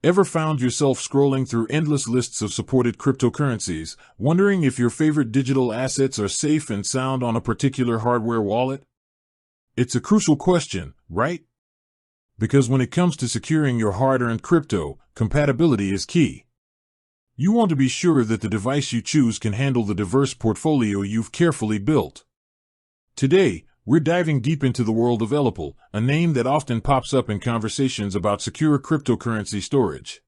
Ever found yourself scrolling through endless lists of supported cryptocurrencies, wondering if your favorite digital assets are safe and sound on a particular hardware wallet? It's a crucial question, right? Because when it comes to securing your hard-earned crypto, compatibility is key. You want to be sure that the device you choose can handle the diverse portfolio you've carefully built. Today, we're diving deep into the world of ELLIPAL, a name that often pops up in conversations about secure cryptocurrency storage.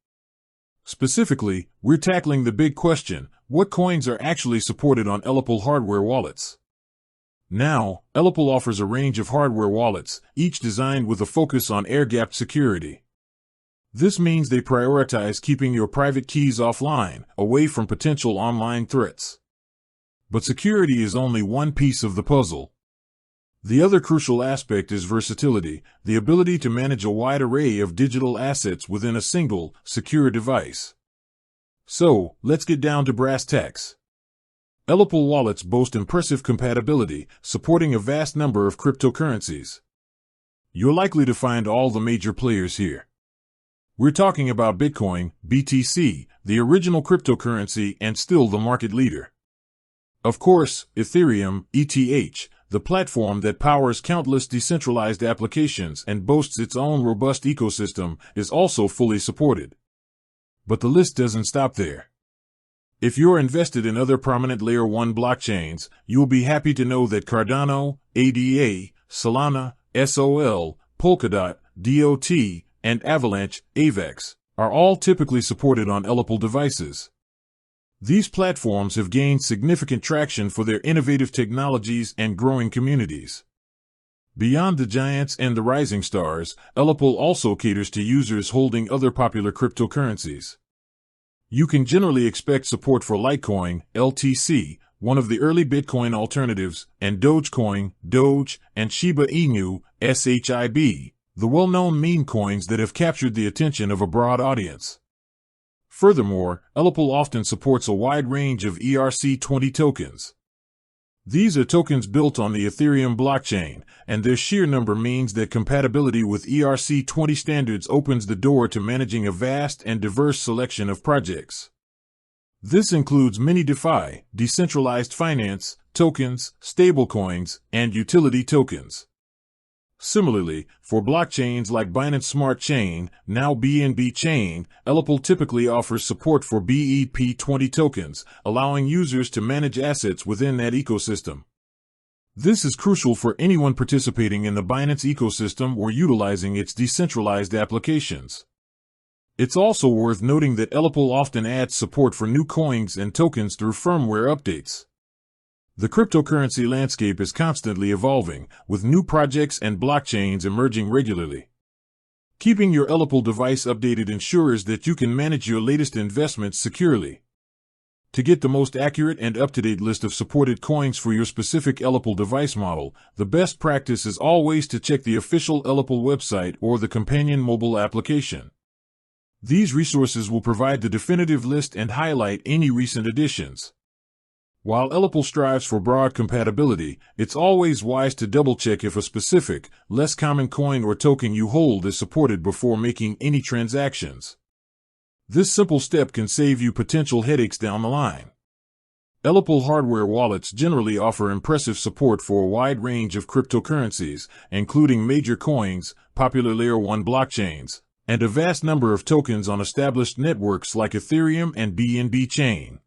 Specifically, we're tackling the big question: what coins are actually supported on ELLIPAL hardware wallets? Now, ELLIPAL offers a range of hardware wallets, each designed with a focus on air-gapped security. This means they prioritize keeping your private keys offline, away from potential online threats. But security is only one piece of the puzzle. The other crucial aspect is versatility, the ability to manage a wide array of digital assets within a single, secure device. So, let's get down to brass tacks. ELLIPAL wallets boast impressive compatibility, supporting a vast number of cryptocurrencies. You're likely to find all the major players here. We're talking about Bitcoin, BTC, the original cryptocurrency and still the market leader. Of course, Ethereum, ETH, the platform that powers countless decentralized applications and boasts its own robust ecosystem, is also fully supported. But the list doesn't stop there. If you're invested in other prominent Layer 1 blockchains, you'll be happy to know that Cardano, ADA, Solana, SOL, Polkadot, DOT, and Avalanche, AVAX, are all typically supported on ELLIPAL devices. These platforms have gained significant traction for their innovative technologies and growing communities. Beyond the giants and the rising stars, ELLIPAL also caters to users holding other popular cryptocurrencies. You can generally expect support for Litecoin, LTC, one of the early Bitcoin alternatives, and Dogecoin, Doge, and Shiba Inu, SHIB, the well-known meme coins that have captured the attention of a broad audience. Furthermore, ELLIPAL often supports a wide range of ERC20 tokens. These are tokens built on the Ethereum blockchain, and their sheer number means that compatibility with ERC20 standards opens the door to managing a vast and diverse selection of projects. This includes many DeFi, decentralized finance, tokens, stablecoins, and utility tokens. Similarly, for blockchains like Binance Smart Chain, now BNB Chain, ELLIPAL typically offers support for BEP20 tokens, allowing users to manage assets within that ecosystem. This is crucial for anyone participating in the Binance ecosystem or utilizing its decentralized applications. It's also worth noting that ELLIPAL often adds support for new coins and tokens through firmware updates. The cryptocurrency landscape is constantly evolving, with new projects and blockchains emerging regularly. Keeping your ELLIPAL device updated ensures that you can manage your latest investments securely. To get the most accurate and up-to-date list of supported coins for your specific ELLIPAL device model, the best practice is always to check the official ELLIPAL website or the companion mobile application. These resources will provide the definitive list and highlight any recent additions. While ELLIPAL strives for broad compatibility, it's always wise to double-check if a specific, less common coin or token you hold is supported before making any transactions. This simple step can save you potential headaches down the line. ELLIPAL hardware wallets generally offer impressive support for a wide range of cryptocurrencies, including major coins, popular Layer 1 blockchains, and a vast number of tokens on established networks like Ethereum and BNB Chain.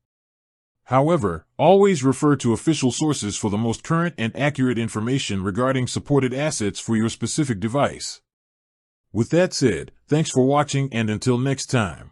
However, always refer to official sources for the most current and accurate information regarding supported assets for your specific device. With that said, thanks for watching and until next time.